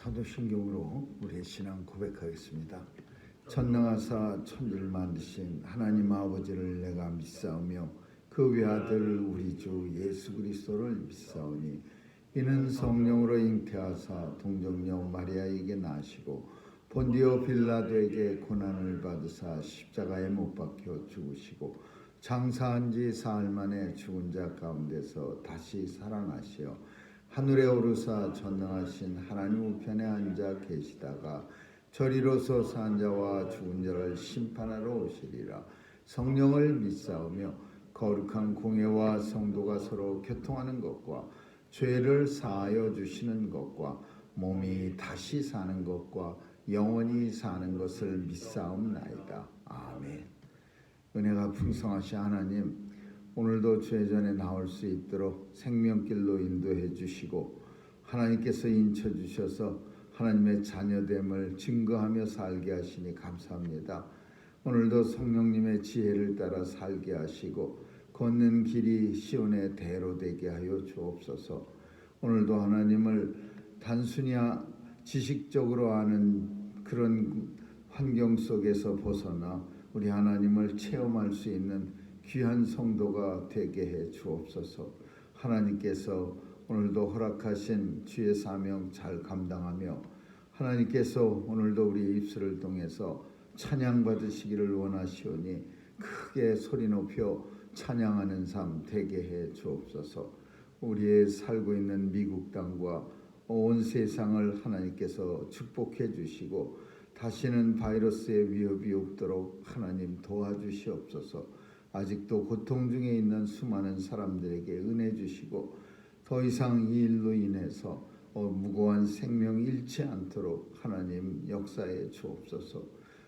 사도신경으로 우리의 신앙 고백하겠습니다. 전능하사 천지를 만드신 하나님 아버지를 내가 믿사오며 그 외아들 우리 주 예수 그리스도를 믿사오니 이는 성령으로 잉태하사 동정녀 마리아에게 나시고 본디오 빌라도에게 고난을 받으사 십자가에 못 박혀 죽으시고 장사한 지 사흘 만에 죽은 자 가운데서 다시 살아나시어 하늘에 오르사 전능하신 하나님 우편에 앉아 계시다가 저리로서 산 자와 죽은 자를 심판하러 오시리라. 성령을 믿사오며 거룩한 공회와 성도가 서로 교통하는 것과 죄를 사하여 주시는 것과 몸이 다시 사는 것과 영원히 사는 것을 믿사옵나이다. 아멘. 은혜가 풍성하신 하나님, 오늘도 주의 전에 나올 수 있도록 생명길로 인도해 주시고 하나님께서 인쳐 주셔서 하나님의 자녀됨을 증거하며 살게 하시니 감사합니다. 오늘도 성령님의 지혜를 따라 살게 하시고 걷는 길이 시온의 대로 되게 하여 주옵소서. 오늘도 하나님을 단순히 지식적으로 아는 그런 환경 속에서 벗어나 우리 하나님을 체험할 수 있는 귀한 성도가 되게 해 주옵소서. 하나님께서 오늘도 허락하신 주의 사명 잘 감당하며 하나님께서 오늘도 우리의 입술을 통해서 찬양 받으시기를 원하시오니 크게 소리 높여 찬양하는 삶 되게 해 주옵소서. 우리의 살고 있는 미국 땅과 온 세상을 하나님께서 축복해 주시고 다시는 바이러스의 위협이 없도록 하나님 도와주시옵소서. 아직도 고통 중에 있는 수많은 사람들에게 은혜 주시고 더 이상 이 일로 인해서 무고한 생명 잃지 않도록 하나님 역사해 주옵소서.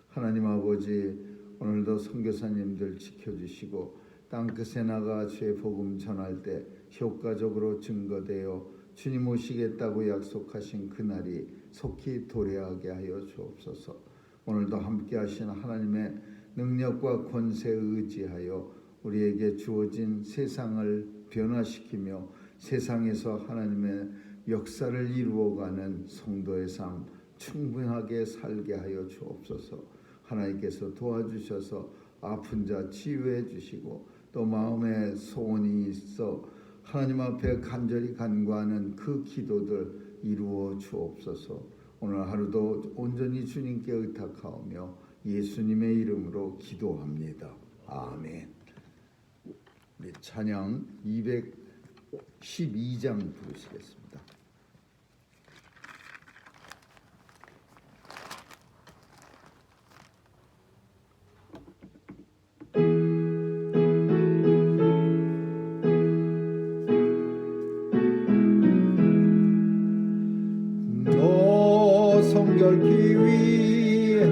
하나님 아버지, 오늘도 선교사님들 지켜주시고 땅끝에 나가 주의 복음 전할 때 효과적으로 증거되어 주님 오시겠다고 약속하신 그날이 속히 도래하게 하여 주옵소서. 오늘도 함께 하신 하나님의 능력과 권세에 의지하여 우리에게 주어진 세상을 변화시키며 세상에서 하나님의 역사를 이루어가는 성도의 삶 충분하게 살게 하여 주옵소서. 하나님께서 도와주셔서 아픈 자 치유해 주시고 또 마음에 소원이 있어 하나님 앞에 간절히 간구하는 그 기도들 이루어 주옵소서. 오늘 하루도 온전히 주님께 의탁하오며 예수님의 이름으로 기도합니다. 아멘. 우리 찬양 212장 부르시겠습니다. 너 성결기 위해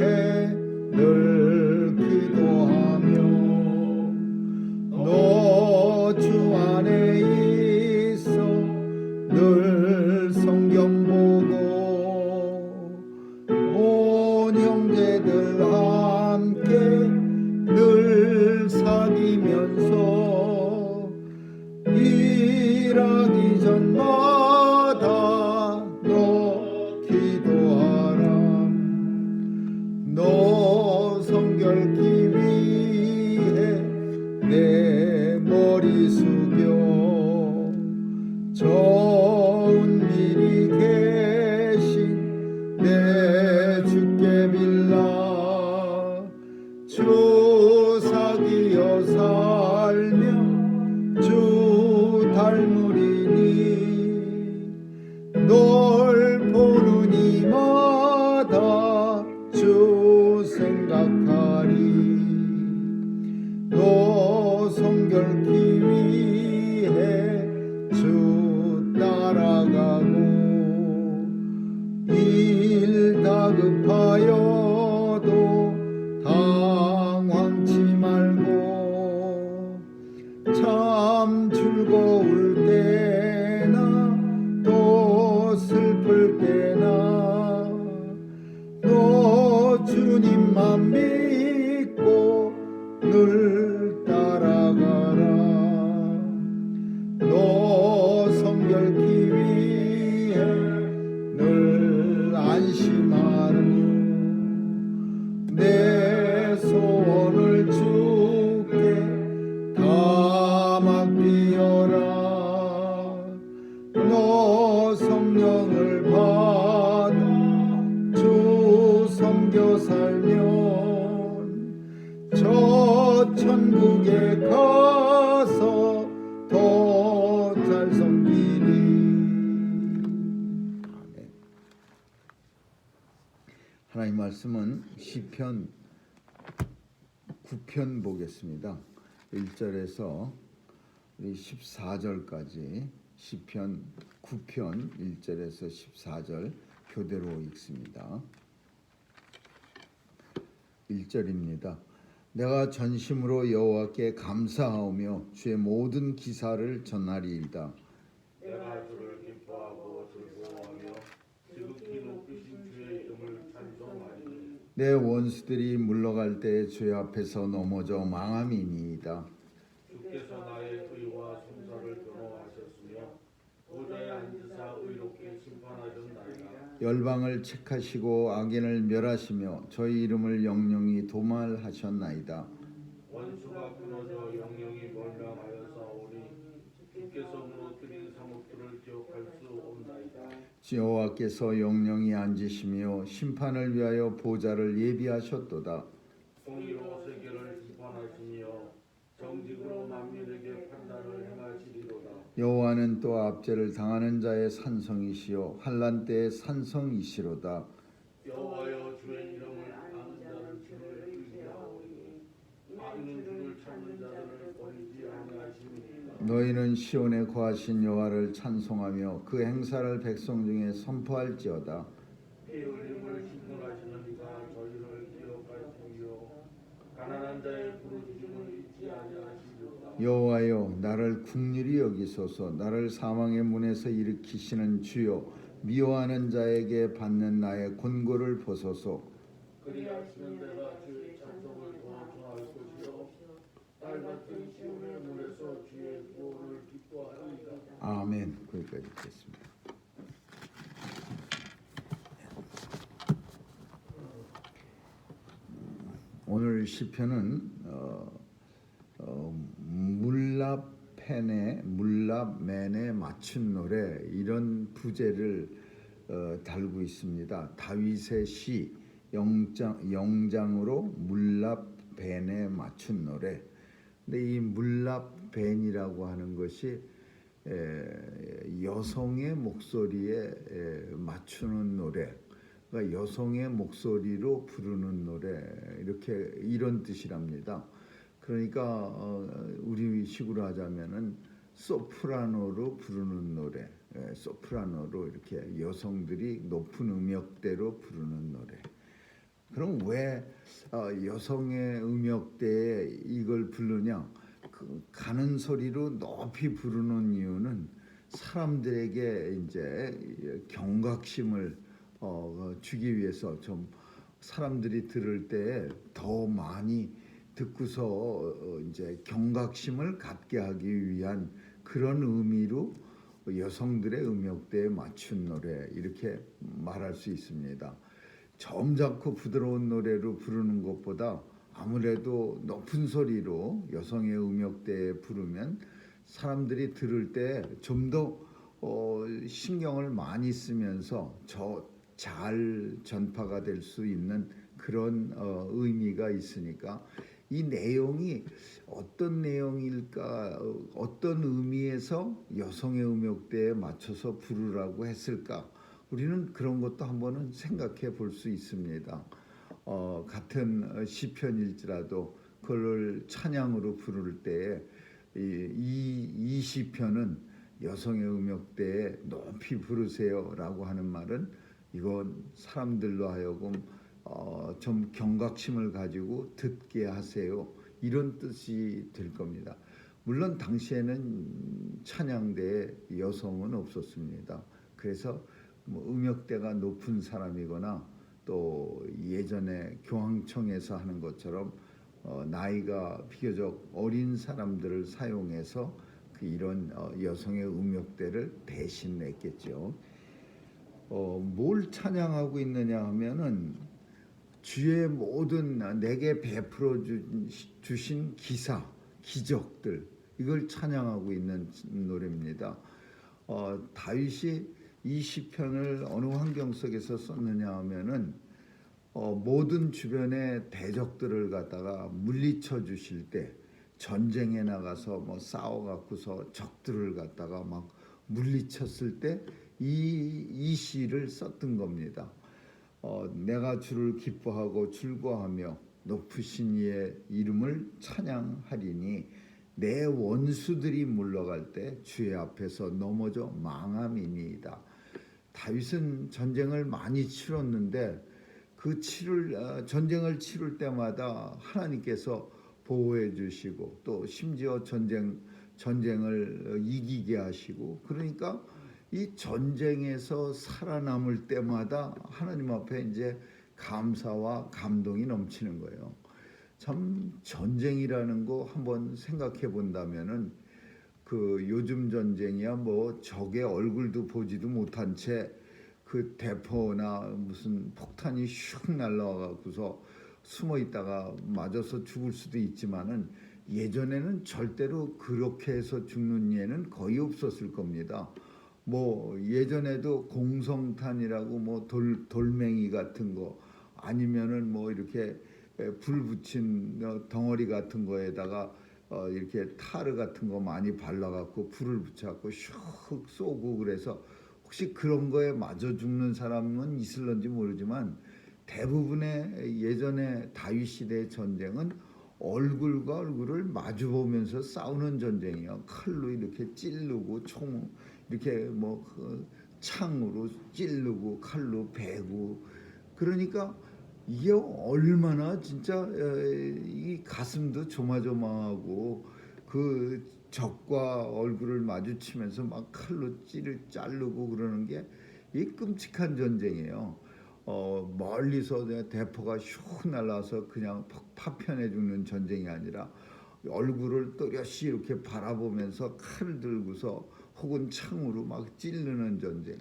늘 기도하며 너 주 안에 있어 늘 성경 보고 온 형제들 함께 늘 사귀면서 일하기 전마다 너 기도하라. 너 성결기 위해 내 머리 숙여 좋은 미리 계신 내 주께 빌라. 주 사귀어 살며 주 닮으리니 널 보는 이마다 주 생각하리. 너 성결기 위해 주 따라가고 일 다급하여도 당황치 말고 참 즐거울 때나 또 슬플 때나 너 주님만 믿고 늘 따라가라. 너 성결기 위해 늘 하나님 말씀은 시편 9편 보겠습니다. 1절에서 우리 14절까지 시편 9편 1절에서 14절 교대로 읽습니다. 1절입니다. 내가 전심으로 여호와께 감사하오며 주의 모든 기사를 전하리이다. 내가 주를 기뻐하고 즐거워하며 지극히 높으신 주의 이름을 찬송하리니 내 원수들이 물러갈 때 주의 앞에서 넘어져 망함이니이다. 주께서 나의 의와 송사를 변호하셨으며 보좌에 앉으사 의롭게 심판하셨나이다. 열방을 책하시고 악인을 멸하시며 저희 이름을 영영히 도말하셨나이다. 원수가 끊어져 영영이 멸망하여사오니 주께서 무너뜨린 사목들을 기억할 수 없나이다. 여호와께서 영영히 앉으시며 심판을 위하여 보좌를 예비하셨도다. 공의로 세계를 심판하시며 정직으로 만민에게 판단을 행하시리로다. 여호와는 또 압제를 당하는 자의 산성이시요 환난 때의 산성이시로다. 여호와여 주의 이름을 아는 자는 주를 의지하오니 악인은 주를 찾는 자들을 버리지 아니하시니이다. 너희는 시온에 거하신 여호와를 찬송하며 그 행사를 백성 중에 선포할지어다. 피 흘림을 신문하시는 이가 저희를 기억하시며 가난한 자의 부르짖음을 잊지 아니하시리로다. 여호와여 나를 긍휼히 여기소서. 나를 사망의 문에서 일으키시는 주여 미워하는 자에게 받는 나의 곤고를 보소서. 그리하시는 데가 주의 찬송을 더 좋아할 것이요 딸 같은 시온의 문에서 주의 구원을 기뻐하리이다. 아멘. 거기까지 읽겠습니다. 오늘 시편은 물랍맨에 맞춘 노래 이런 부제를 달고 있습니다. 다윗의 시 영장으로 물랍벤에 맞춘 노래. 근데 이 물랍벤이라고 하는 것이 여성의 목소리에 맞추는 노래, 그러니까 여성의 목소리로 부르는 노래 이런 뜻이랍니다. 그러니까 우리 식으로 하자면은 소프라노로 부르는 노래, 소프라노로 이렇게 여성들이 높은 음역대로 부르는 노래. 그럼 왜 여성의 음역대에 이걸 부르냐? 그 가는 소리로 높이 부르는 이유는 사람들에게 이제 경각심을 주기 위해서 좀 사람들이 들을 때 더 많이 듣고서 이제 경각심을 갖게 하기 위한 그런 의미로 여성들의 음역대에 맞춘 노래 이렇게 말할 수 있습니다. 점잖고 부드러운 노래로 부르는 것보다 아무래도 높은 소리로 여성의 음역대에 부르면 사람들이 들을 때 좀 더 신경을 많이 쓰면서 잘 전파가 될 수 있는 그런 의미가 있으니까 이 내용이 어떤 내용일까, 어떤 의미에서 여성의 음역대에 맞춰서 부르라고 했을까? 우리는 그런 것도 한번은 생각해 볼 수 있습니다. 같은 시편일지라도 그걸 찬양으로 부를 때에 이 시편은 여성의 음역대에 높이 부르세요라고 하는 말은 이건 사람들로 하여금 좀 경각심을 가지고 듣게 하세요 이런 뜻이 될 겁니다. 물론 당시에는 찬양대에 여성은 없었습니다. 그래서 음역대가 높은 사람이거나 또 예전에 교황청에서 하는 것처럼 나이가 비교적 어린 사람들을 사용해서 이런 여성의 음역대를 대신했겠죠. 뭘 찬양하고 있느냐 하면은 주의 모든 내게 베풀어 주신 기적들 이걸 찬양하고 있는 노래입니다. 다윗이 이 시편을 어느 환경 속에서 썼느냐 하면은 모든 주변의 대적들을 갖다가 물리쳐 주실 때 전쟁에 나가서 싸워 갖고서 적들을 갖다가 막 물리쳤을 때 이 시를 썼던 겁니다. 내가 주를 기뻐하고 즐거워하며 높으신 이의 이름을 찬양하리니 내 원수들이 물러갈 때 주의 앞에서 넘어져 망함이니이다. 다윗은 전쟁을 많이 치렀는데 그 전쟁을 치를 때마다 하나님께서 보호해 주시고 또 심지어 전쟁을 이기게 하시고, 그러니까 이 전쟁에서 살아남을 때마다 하나님 앞에 이제 감사와 감동이 넘치는 거예요. 참 전쟁이라는 거 한번 생각해 본다면은 그 요즘 전쟁이야 뭐 적의 얼굴도 보지도 못한 채 그 대포나 무슨 폭탄이 슉 날라와 갖고서 숨어 있다가 맞아서 죽을 수도 있지만은 예전에는 절대로 그렇게 해서 죽는 예는 거의 없었을 겁니다. 뭐 예전에도 공성탄이라고 뭐 돌멩이 같은 거 아니면은 뭐 이렇게 불 붙인 덩어리 같은 거에다가 이렇게 타르 같은 거 많이 발라갖고 불을 붙여갖고 슉 쏘고, 그래서 혹시 그런 거에 맞아 죽는 사람은 있을런지 모르지만 대부분의 예전에 다윗 시대의 전쟁은 얼굴과 얼굴을 마주 보면서 싸우는 전쟁이에요. 칼로 이렇게 찌르고 총 이렇게 뭐 창으로 찌르고 칼로 베고, 그러니까 이게 얼마나 진짜 이 가슴도 조마조마하고 그 적과 얼굴을 마주치면서 막 칼로 자르고 그러는 게 이 끔찍한 전쟁이에요. 멀리서 대포가 슉 날라서 그냥 파편해 죽는 전쟁이 아니라 얼굴을 또렷이 이렇게 바라보면서 칼을 들고서 혹은 창으로 막 찌르는 전쟁.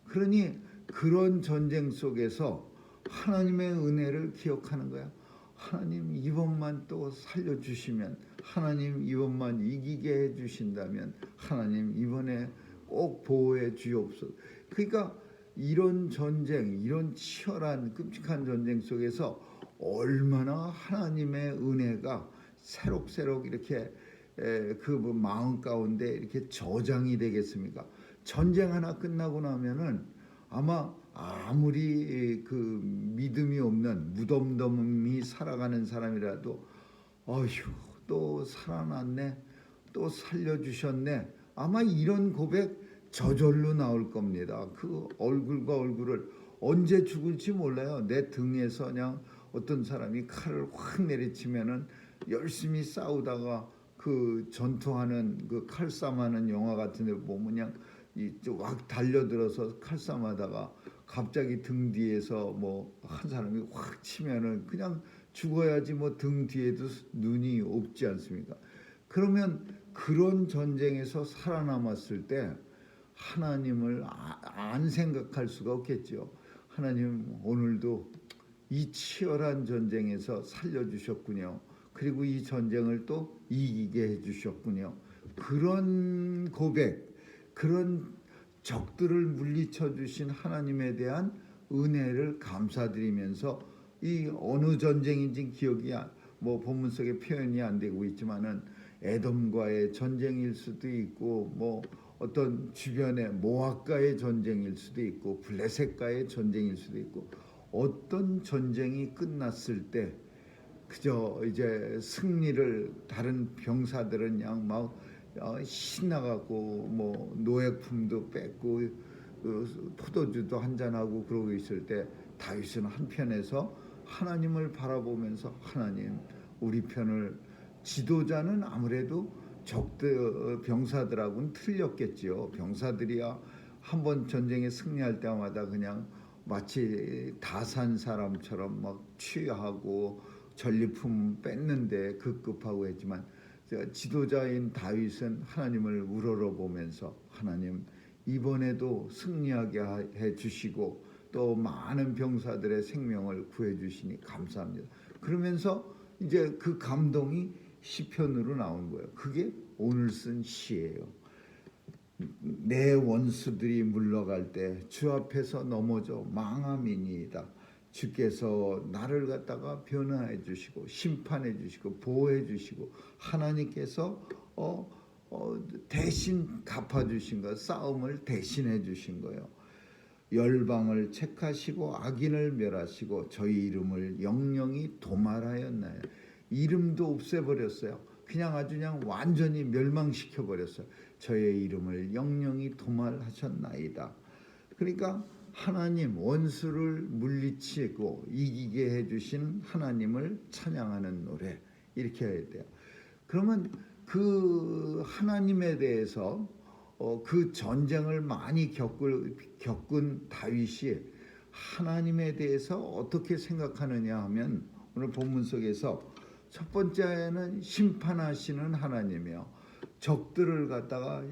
그러니 그런 전쟁 속에서 하나님의 은혜를 기억하는 거야. 하나님 이번만 또 살려주시면, 하나님 이번만 이기게 해주신다면, 하나님 이번에 꼭 보호해 주옵소서. 그러니까 이런 전쟁, 이런 치열한 끔찍한 전쟁 속에서 얼마나 하나님의 은혜가 새록새록 이렇게 그 마음 가운데 이렇게 저장이 되겠습니까? 전쟁 하나 끝나고 나면은 아마 아무리 그 믿음이 없는 무덤덤히 살아가는 사람이라도 어휴 또 살아났네, 또 살려주셨네, 아마 이런 고백 저절로 나올 겁니다. 그 얼굴과 얼굴을 언제 죽을지 몰라요. 내 등에서 그냥 어떤 사람이 칼을 확 내리치면은 열심히 싸우다가 그 전투하는 그 칼싸움하는 영화 같은 데 보면 그냥 막 달려들어서 칼싸움하다가 갑자기 등 뒤에서 뭐 한 사람이 확 치면은 그냥 죽어야지, 뭐 등 뒤에도 눈이 없지 않습니까? 그러면 그런 전쟁에서 살아남았을 때 하나님을 안 생각할 수가 없겠죠. 하나님 오늘도 이 치열한 전쟁에서 살려주셨군요. 그리고 이 전쟁을 또 이기게 해주셨군요. 그런 고백, 그런 적들을 물리쳐 주신 하나님에 대한 은혜를 감사드리면서 이 어느 전쟁인지 기억이 뭐 본문 속에 표현이 안 되고 있지만은 에돔과의 전쟁일 수도 있고 뭐 어떤 주변의 모압과의 전쟁일 수도 있고 블레셋과의 전쟁일 수도 있고, 어떤 전쟁이 끝났을 때 그저 이제 승리를 다른 병사들은 그냥 막 신나갖고 뭐 노예품도 뺏고 포도주도 한잔하고 그러고 있을 때 다윗은 한편에서 하나님을 바라보면서 하나님 우리 편을, 지도자는 아무래도 병사들하고는 틀렸겠지요. 병사들이야 한번 전쟁에 승리할 때마다 그냥 마치 다 산 사람처럼 막 취하고 전리품 뺏는데 급급하고 했지만 지도자인 다윗은 하나님을 우러러보면서 하나님 이번에도 승리하게 해주시고 또 많은 병사들의 생명을 구해주시니 감사합니다. 그러면서 이제 그 감동이 시편으로 나온 거예요. 그게 오늘 쓴 시예요. 내 원수들이 물러갈 때 주 앞에서 넘어져 망함이니이다. 주께서 나를 갖다가 변화해 주시고 심판해 주시고 보호해 주시고 하나님께서 대신 갚아 주신 거, 싸움을 대신해 주신 거예요. 열방을 책하시고 악인을 멸하시고 저희 이름을 영영이 도말하였나요. 이름도 없애버렸어요. 그냥 완전히 멸망시켜버렸어요. 저의 이름을 영영이 도말하셨나이다. 그러니까 하나님, 원수를 물리치고 이기게 해주신 하나님을 찬양하는 노래, 이렇게 해야 돼요. 그러면 그 하나님에 대해서 그 전쟁을 많이 겪은 다윗이 하나님에 대해서 어떻게 생각하느냐 하면, 오늘 본문 속에서 첫 번째는 심판하시는 하나님이요, 적들을 갖다가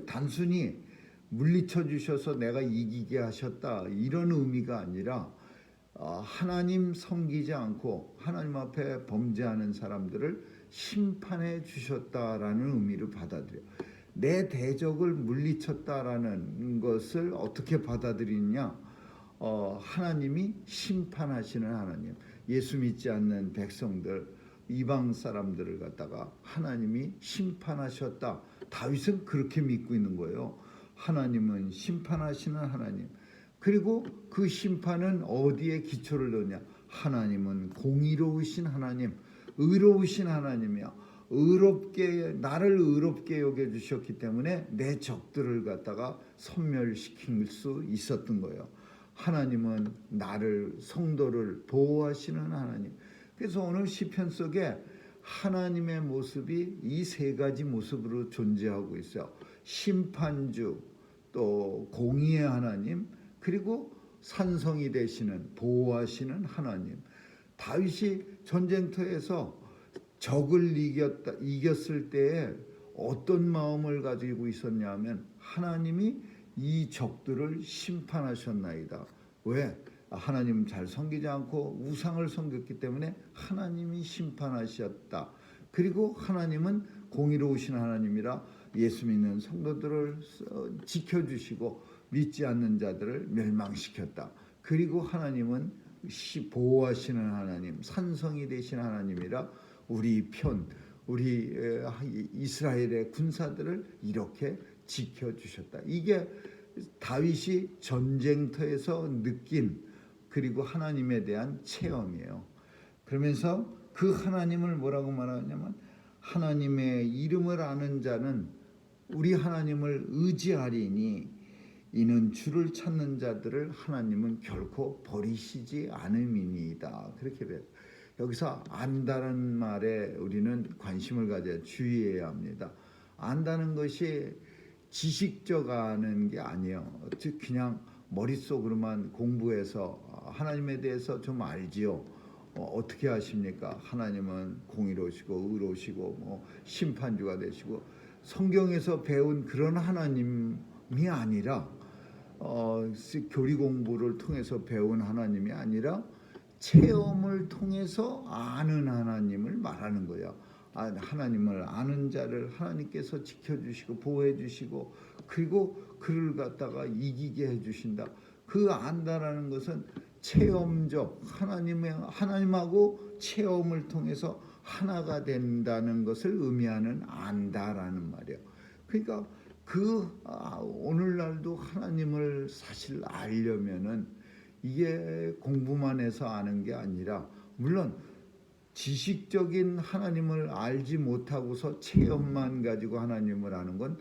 단순히 물리쳐 주셔서 내가 이기게 하셨다, 이런 의미가 아니라 하나님 섬기지 않고 하나님 앞에 범죄하는 사람들을 심판해 주셨다라는 의미를 받아들여요. 내 대적을 물리쳤다라는 것을 어떻게 받아들이냐? 하나님이 심판하시는 하나님, 예수 믿지 않는 백성들, 이방 사람들을 갖다가 하나님이 심판하셨다. 다윗은 그렇게 믿고 있는 거예요. 하나님은 심판하시는 하나님. 그리고 그 심판은 어디에 기초를 두냐? 하나님은 공의로우신 하나님, 의로우신 하나님이야. 나를 의롭게 여겨 주셨기 때문에 내 적들을 갖다가 섬멸시킬 수 있었던 거예요. 하나님은 나를, 성도를 보호하시는 하나님. 그래서 오늘 시편 속에 하나님의 모습이 이 세 가지 모습으로 존재하고 있어요. 심판주, 또 공의의 하나님, 그리고 산성이 되시는, 보호하시는 하나님. 다윗이 전쟁터에서 적을 이겼을 때에 어떤 마음을 가지고 있었냐면, 하나님이 이 적들을 심판하셨나이다. 왜? 하나님 잘 섬기지 않고 우상을 섬겼기 때문에 하나님이 심판하셨다. 그리고 하나님은 공의로우신 하나님이라 예수 믿는 성도들을 지켜주시고 믿지 않는 자들을 멸망시켰다. 그리고 하나님은 보호하시는 하나님, 산성이 되신 하나님이라 우리 이스라엘의 군사들을 이렇게 지켜주셨다. 이게 다윗이 전쟁터에서 느낀, 그리고 하나님에 대한 체험이에요. 그러면서 그 하나님을 뭐라고 말하냐면, 하나님의 이름을 아는 자는 우리 하나님을 의지하리니 이는 주를 찾는 자들을 하나님은 결코 버리시지 않음이니이다. 그렇게 돼요. 여기서 안다는 말에 우리는 관심을 가져야, 주의해야 합니다. 안다는 것이 지식적 아는 게 아니에요. 즉 그냥 머릿속으로만 공부해서 하나님에 대해서 좀 알지요. 어떻게 아십니까? 하나님은 공의로우시고 의로우시고 심판주가 되시고, 성경에서 배운 그런 하나님이 아니라, 교리 공부를 통해서 배운 하나님이 아니라 체험을 통해서 아는 하나님을 말하는 거예요. 하나님을 아는 자를 하나님께서 지켜주시고 보호해주시고, 그리고 그를 갖다가 이기게 해주신다. 그 안다라는 것은 체험적, 하나님하고 체험을 통해서 하나가 된다는 것을 의미하는 안다라는 말이에요. 그러니까 오늘날도 하나님을 사실 알려면은 이게 공부만 해서 아는 게 아니라, 물론 지식적인 하나님을 알지 못하고서 체험만 가지고 하나님을 아는 건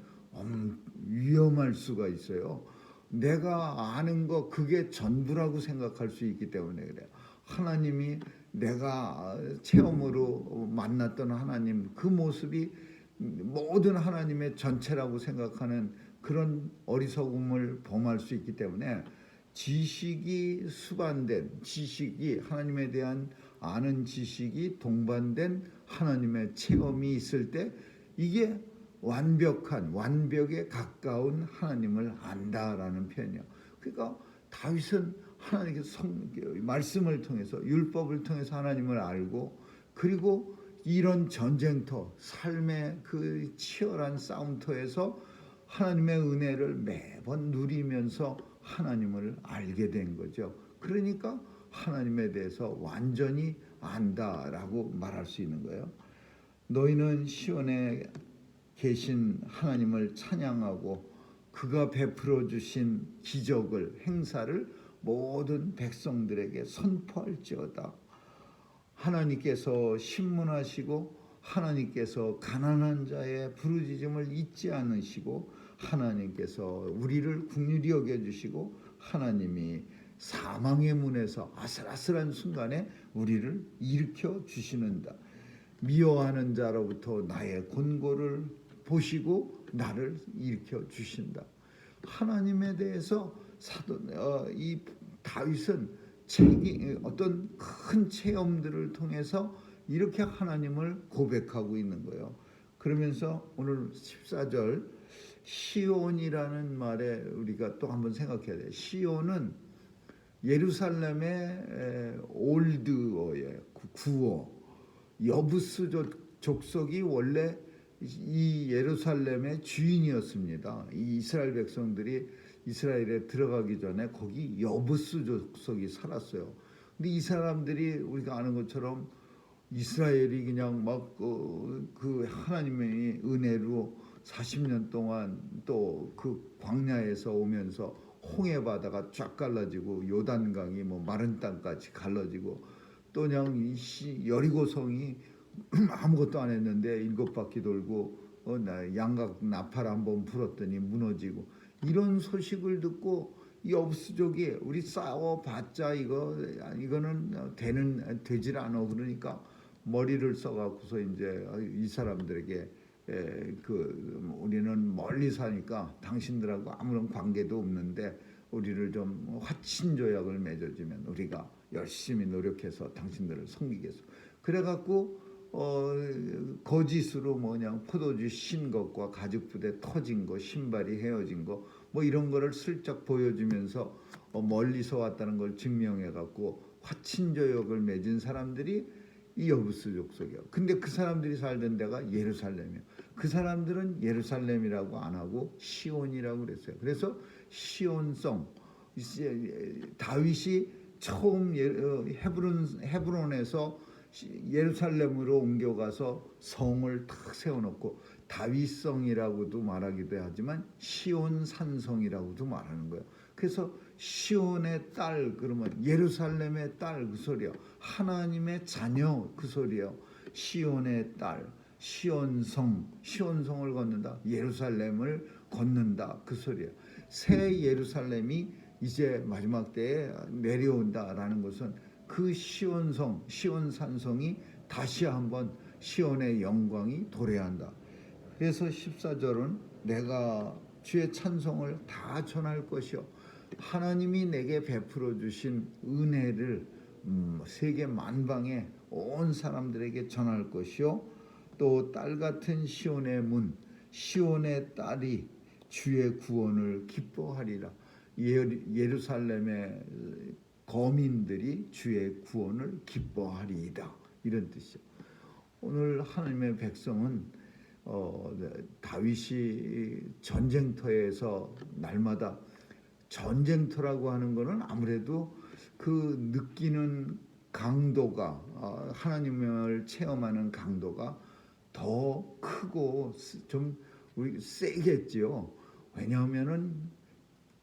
위험할 수가 있어요. 내가 아는 거 그게 전부라고 생각할 수 있기 때문에 그래요. 하나님이 내가 체험으로 만났던 하나님, 그 모습이 모든 하나님의 전체라고 생각하는 그런 어리석음을 범할 수 있기 때문에, 지식이 수반된, 지식이 하나님에 대한 아는 지식이 동반된 하나님의 체험이 있을 때, 이게 완벽에 가까운 하나님을 안다라는 표현이에요. 그러니까 다윗은 하나님의 말씀을 통해서, 율법을 통해서 하나님을 알고, 그리고 이런 전쟁터, 삶의 그 치열한 싸움터에서 하나님의 은혜를 매번 누리면서 하나님을 알게 된 거죠. 그러니까 하나님에 대해서 완전히 안다라고 말할 수 있는 거예요. 너희는 시온에 계신 하나님을 찬양하고 그가 베풀어 주신 기적을 행사를 모든 백성들에게 선포할지어다. 하나님께서 신문하시고 하나님께서 가난한 자의 부르짖음을 잊지 않으시고 하나님께서 우리를 긍휼히 여겨주시고 하나님이 사망의 문에서 아슬아슬한 순간에 우리를 일으켜 주시는다. 미워하는 자로부터 나의 곤고를 보시고 나를 일으켜 주신다. 하나님에 대해서 이 다윗은 어떤 큰 체험들을 통해서 이렇게 하나님을 고백하고 있는 거예요. 그러면서 오늘 14절 시온이라는 말에 우리가 또 한번 생각해야 돼요. 시온은 예루살렘의 올드어예요. 구어. 여부스 족속이 원래 이 예루살렘의 주인이었습니다. 이 이스라엘 백성들이 이스라엘에 들어가기 전에 거기 여부스 족속이 살았어요. 근데 이 사람들이 우리가 아는 것처럼 이스라엘이 그냥 막 그 하나님의 은혜로 40년 동안 또 그 광야에서 오면서 홍해 바다가 쫙 갈라지고 요단강이 뭐 마른 땅까지 갈라지고 또 그냥 이 여리고성이 아무것도 안 했는데 7바퀴 돌고 양각 나팔 한번 불었더니 무너지고 이런 소식을 듣고 이 여부스족이 우리 싸워봤자 이거는 되질 않아. 그러니까 머리를 써갖고서 이제 이 사람들에게 우리는 멀리 사니까 당신들하고 아무런 관계도 없는데 우리를 좀 화친 조약을 맺어주면 우리가 열심히 노력해서 당신들을 섬기겠소. 그래갖고 거짓으로 그냥 포도주 신 것과 가죽 부대 터진 거, 신발이 헤어진 거 뭐 이런 거를 슬쩍 보여주면서 멀리서 왔다는 걸 증명해갖고 화친 조약을 맺은 사람들이 이 여부스 족속이에요. 근데 그 사람들이 살던 데가 예루살렘이에요. 그 사람들은 예루살렘이라고 안 하고 시온이라고 그랬어요. 그래서 시온성, 다윗이 처음 헤브론에서 예루살렘으로 옮겨가서 성을 탁 세워놓고 다윗성이라고도 말하기도 하지만 시온 산성이라고도 말하는 거예요. 그래서 시온의 딸 그러면 예루살렘의 딸 그 소리요. 하나님의 자녀 그 소리요. 시온의 딸, 시온성을 걷는다. 예루살렘을 걷는다 그 소리요. 새 예루살렘이 이제 마지막 때에 내려온다라는 것은 그 시온성, 시온산성이 다시 한번 시온의 영광이 도래한다. 그래서 14절은 내가 주의 찬송을 다 전할 것이요 하나님이 내게 베풀어 주신 은혜를 세계 만방에 온 사람들에게 전할 것이요 또 딸 같은 시온의 문 시온의 딸이 주의 구원을 기뻐하리라. 예루살렘의 거민들이 주의 구원을 기뻐하리이다. 이런 뜻이죠. 오늘 하나님의 백성은 다윗이 전쟁터에서 날마다 전쟁터라고 하는 것은 아무래도 그 느끼는 강도가 하나님을 체험하는 강도가 더 크고 좀 세겠지요. 왜냐하면은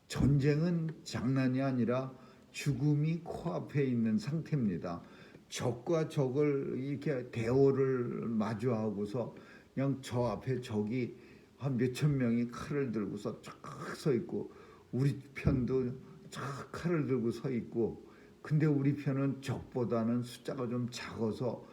전쟁은 장난이 아니라 죽음이 코앞에 있는 상태입니다. 적과 적을 이렇게 대오를 마주하고서 그냥 저 앞에 적이 한 몇천 명이 칼을 들고서 쫙 서 있고 우리 편도 쫙 칼을 들고 서 있고 근데 우리 편은 적보다는 숫자가 좀 작아서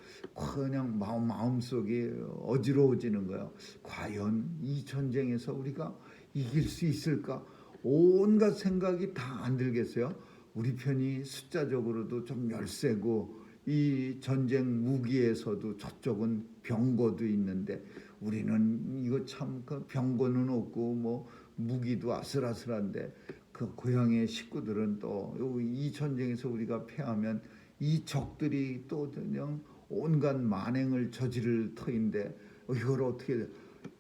그냥 마음속이 어지러워지는 거예요. 과연 이 전쟁에서 우리가 이길 수 있을까? 온갖 생각이 다 안 들겠어요? 우리 편이 숫자적으로도 좀 열세고 이 전쟁 무기에서도 저쪽은 병거도 있는데 우리는 이거 참 그 병거는 없고 뭐 무기도 아슬아슬한데 그 고향의 식구들은 또 이 전쟁에서 우리가 패하면 이 적들이 또 그냥 온갖 만행을 저지를 터인데 이걸 어떻게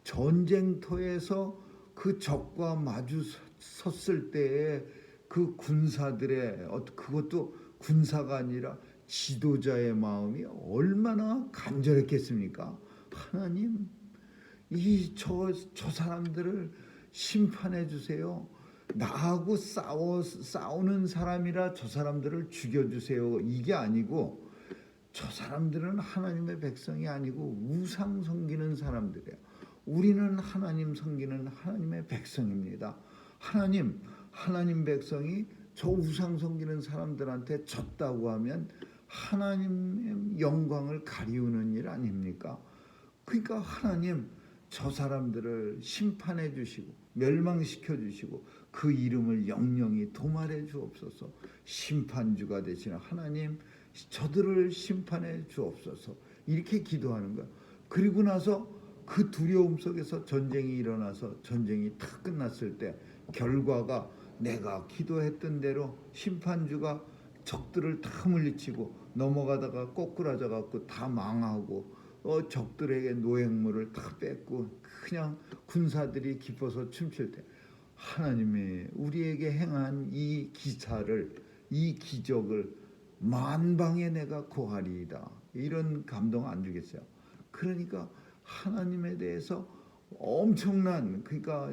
전쟁터에서 그 적과 마주 섰을 때에 그 군사들의 그것도 군사가 아니라 지도자의 마음이 얼마나 간절했겠습니까? 하나님, 저 사람들을 심판해 주세요. 나하고 싸우는 사람이라 저 사람들을 죽여주세요. 이게 아니고 저 사람들은 하나님의 백성이 아니고 우상 섬기는 사람들이에요. 우리는 하나님 섬기는 하나님의 백성입니다. 하나님 백성이 저 우상 섬기는 사람들한테 졌다고 하면 하나님의 영광을 가리우는 일 아닙니까? 그러니까 하나님 저 사람들을 심판해 주시고 멸망시켜 주시고 그 이름을 영영히 도말해 주옵소서. 심판주가 되시는 하나님 저들을 심판해 주옵소서. 이렇게 기도하는 거야. 그리고 나서 그 두려움 속에서 전쟁이 일어나서 전쟁이 다 끝났을 때 결과가 내가 기도했던 대로 심판주가 적들을 다 물리치고 넘어가다가 꼬꾸라져 갖고 다 망하고 적들에게 노획물을 다 뺏고 그냥 군사들이 기뻐서 춤출 때 하나님이 우리에게 행한 이 기사를 이 기적을 만방에 내가 고하리이다. 이런 감동 안 주겠어요? 그러니까 하나님에 대해서 엄청난 그러니까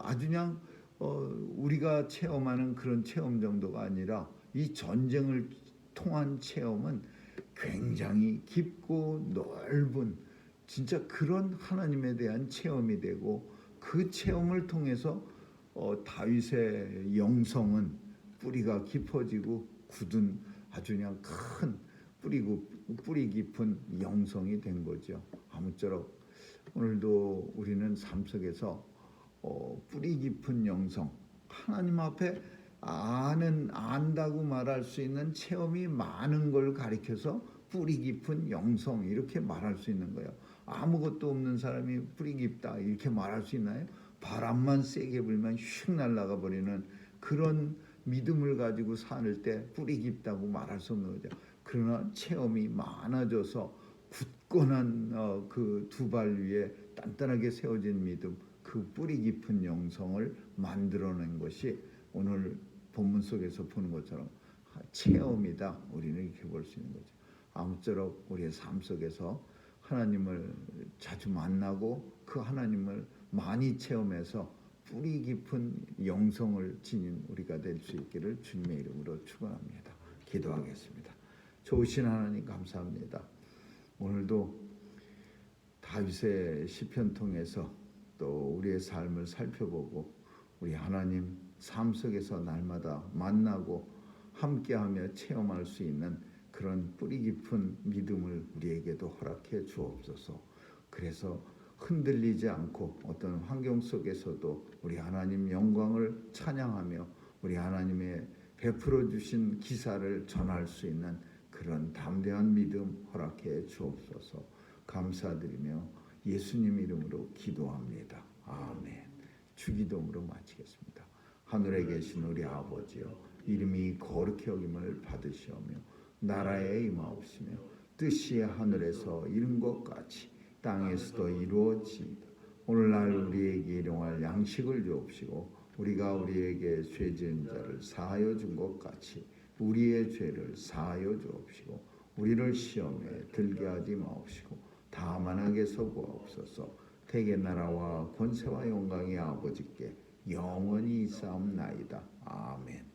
아주 그냥 우리가 체험하는 그런 체험 정도가 아니라 이 전쟁을 통한 체험은 굉장히 깊고 넓은 진짜 그런 하나님에 대한 체험이 되고 그 체험을 통해서 다윗의 영성은 뿌리가 깊어지고 굳은 아주 그냥 큰 뿌리 깊은 영성이 된 거죠. 아무쪼록 오늘도 우리는 삶 속에서 뿌리 깊은 영성 하나님 앞에 안다고 말할 수 있는 체험이 많은 걸 가리켜서 뿌리 깊은 영성 이렇게 말할 수 있는 거예요. 아무것도 없는 사람이 뿌리 깊다 이렇게 말할 수 있나요? 바람만 세게 불면 휙 날아가 버리는 그런 믿음을 가지고 살 때 뿌리 깊다고 말할 수 없는 거죠. 그러나 체험이 많아져서 굳건한 그 두 발 위에 단단하게 세워진 믿음 그 뿌리 깊은 영성을 만들어낸 것이 오늘 본문 속에서 보는 것처럼 체험이다. 우리는 이렇게 볼 수 있는 거죠. 아무쪼록 우리의 삶 속에서 하나님을 자주 만나고 그 하나님을 많이 체험해서 뿌리 깊은 영성을 지닌 우리가 될 수 있기를 주님의 이름으로 축원합니다. 기도하겠습니다. 좋으신 하나님 감사합니다. 오늘도 다윗의 시편 통해서 또 우리의 삶을 살펴보고 우리 하나님 삶 속에서 날마다 만나고 함께하며 체험할 수 있는 그런 뿌리 깊은 믿음을 우리에게도 허락해 주옵소서. 그래서 흔들리지 않고 어떤 환경 속에서도 우리 하나님 영광을 찬양하며 우리 하나님의 베풀어 주신 기사를 전할 수 있는 그런 담대한 믿음 허락해 주옵소서. 감사드리며 예수님 이름으로 기도합니다. 아멘. 주기도문으로 마치겠습니다. 하늘에 계신 우리 아버지여 이름이 거룩히 여김을 받으시오며 나라에 임하옵시며 뜻이 하늘에서 이룬 것 같이 땅에서도 이루어지이다. 오늘날 우리에게 일용할 양식을 주옵시고 우리가 우리에게 죄 지은 자를 사하여 준 것 같이 우리의 죄를 사하여 주옵시고 우리를 시험에 들게 하지 마옵시고 다만 악에서 구하옵소서. 대개 나라와 권세와 영광이 아버지께 영원히 있사옵나이다. 아멘.